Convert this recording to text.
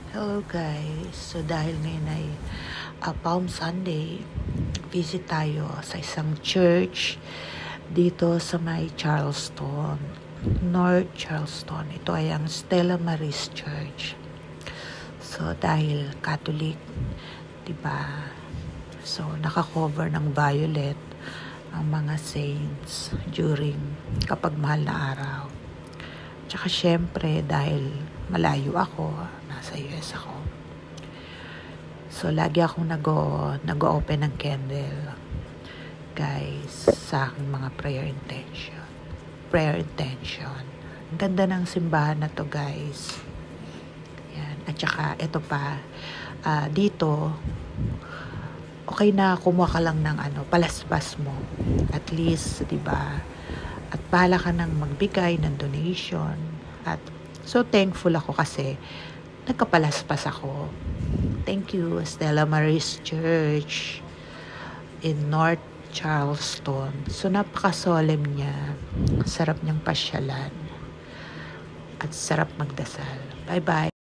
Hello guys, so dahil ngayon ay Palm Sunday, visit tayo sa isang church dito sa may Charleston, North Charleston. Ito ay ang Stella Maris Church. So dahil Catholic, diba? So naka-cover ng violet ang mga saints during kapag mahal na araw. Tsaka syempre dahil malayo ako, nasa US ako. So lagi akong nag-open ng candle, guys, sa aking mga prayer intention. Ang ganda ng simbahan na to, guys. Yan. At saka ito pa, dito okay na kumuha ka lang ng palaspas mo. At least, 'di ba? At bahala ka nang magbigay ng donation. At so thankful ako kasi nagkapalaspas ako. Thank you, Stella Maris Church in North Charleston. So napaka-solemn niya. Sarap niyang pasyalan. At sarap magdasal. Bye-bye.